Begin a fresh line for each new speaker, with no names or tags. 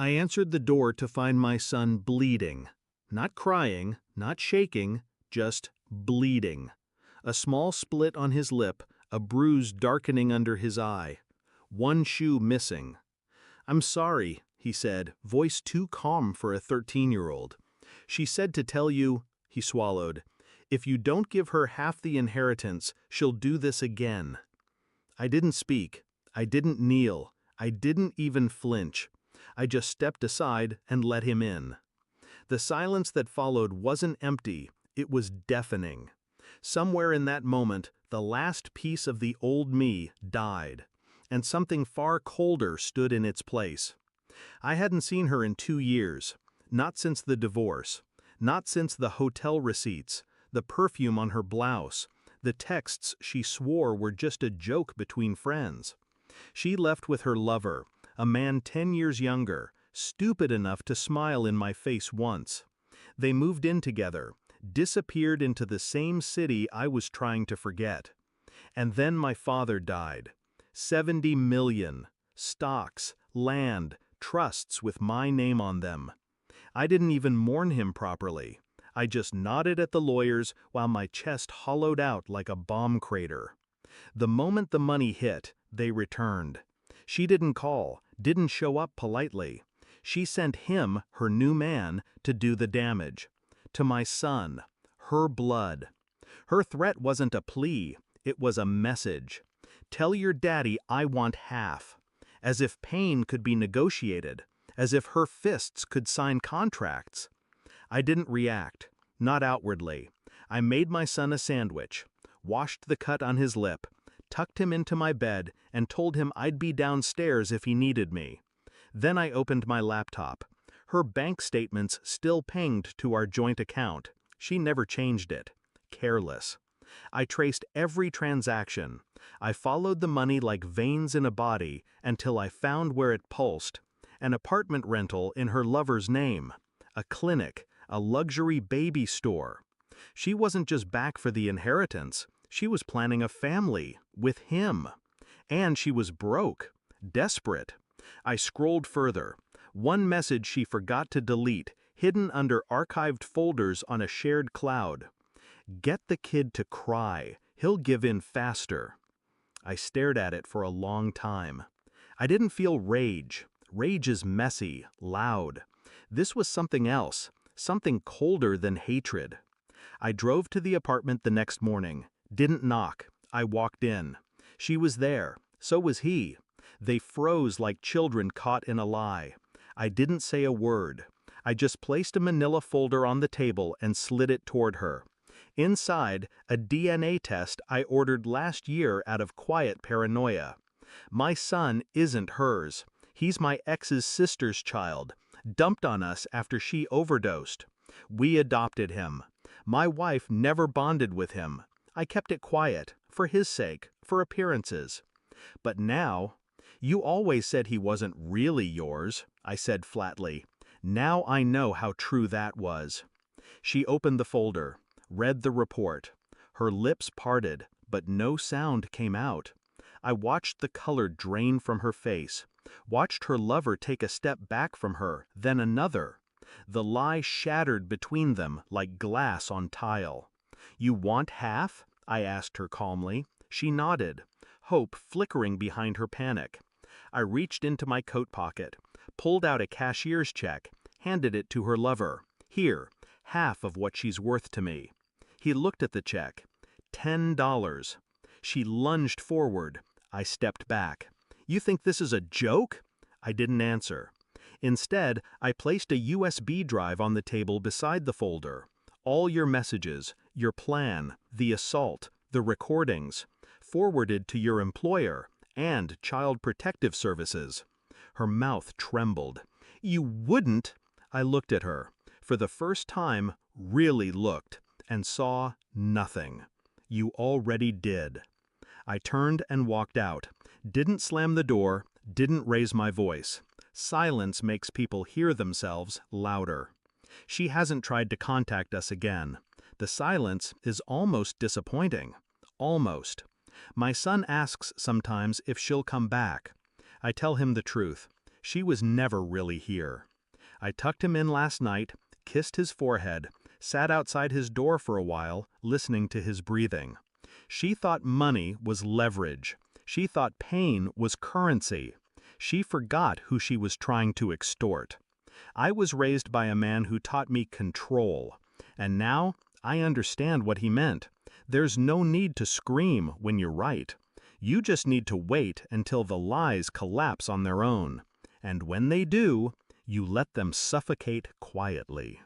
I answered the door to find my son bleeding. Not crying, not shaking, just bleeding. A small split on his lip, a bruise darkening under his eye. One shoe missing. "I'm sorry," he said, voice too calm for a 13-year-old. "She said to tell you," he swallowed, "if you don't give her half the inheritance, she'll do this again." I didn't speak. I didn't kneel. I didn't even flinch. I just stepped aside and let him in. The silence that followed wasn't empty, it was deafening. Somewhere in that moment, the last piece of the old me died, and something far colder stood in its place. I hadn't seen her in 2 years, not since the divorce, not since the hotel receipts, the perfume on her blouse, the texts she swore were just a joke between friends. She left with her lover, a man 10 years younger, stupid enough to smile in my face once. They moved in together, disappeared into the same city I was trying to forget. And then my father died. 70 million. Stocks, land, trusts with my name on them. I didn't even mourn him properly. I just nodded at the lawyers while my chest hollowed out like a bomb crater. The moment the money hit, they returned. She didn't call, didn't show up politely. She sent him, her new man, to do the damage. To my son, her blood. Her threat wasn't a plea, it was a message. Tell your daddy I want half. As if pain could be negotiated, as if her fists could sign contracts. I didn't react, not outwardly. I made my son a sandwich, washed the cut on his lip, tucked him into my bed, and told him I'd be downstairs if he needed me. Then I opened my laptop. Her bank statements still pinged to our joint account. She never changed it. Careless. I traced every transaction. I followed the money like veins in a body until I found where it pulsed. An apartment rental in her lover's name. A clinic. A luxury baby store. She wasn't just back for the inheritance. She was planning a family. With him. And she was broke. Desperate. I scrolled further. One message she forgot to delete, hidden under archived folders on a shared cloud. "Get the kid to cry. He'll give in faster." I stared at it for a long time. I didn't feel rage. Rage is messy, loud. This was something else, something colder than hatred. I drove to the apartment the next morning. Didn't knock. I walked in. She was there. So was he. They froze like children caught in a lie. I didn't say a word. I just placed a manila folder on the table and slid it toward her. Inside, a DNA test I ordered last year out of quiet paranoia. My son isn't hers. He's my ex's sister's child, dumped on us after she overdosed. We adopted him. My wife never bonded with him. I kept it quiet, for his sake, for appearances. But now, "You always said he wasn't really yours," I said flatly. Now I know how true that was. She opened the folder, read the report. Her lips parted, but no sound came out. I watched the color drain from her face, watched her lover take a step back from her, then another. The lie shattered between them like glass on tile. "You want half?" I asked her calmly. She nodded, hope flickering behind her panic. I reached into my coat pocket, pulled out a cashier's check, handed it to her lover. "Here, half of what she's worth to me." He looked at the check. $10. She lunged forward. I stepped back. "You think this is a joke?" I didn't answer. Instead, I placed a USB drive on the table beside the folder. All your messages, your plan, the assault, the recordings, forwarded to your employer and Child Protective Services. Her mouth trembled. "You wouldn't?" I looked at her. For the first time, really looked, and saw nothing. "You already did." I turned and walked out. Didn't slam the door, didn't raise my voice. Silence makes people hear themselves louder. She hasn't tried to contact us again. The silence is almost disappointing. Almost. My son asks sometimes if she'll come back. I tell him the truth. She was never really here. I tucked him in last night, kissed his forehead, sat outside his door for a while, listening to his breathing. She thought money was leverage. She thought pain was currency. She forgot who she was trying to extort. I was raised by a man who taught me control, and now I understand what he meant. There's no need to scream when you're right. You just need to wait until the lies collapse on their own. And when they do, you let them suffocate quietly.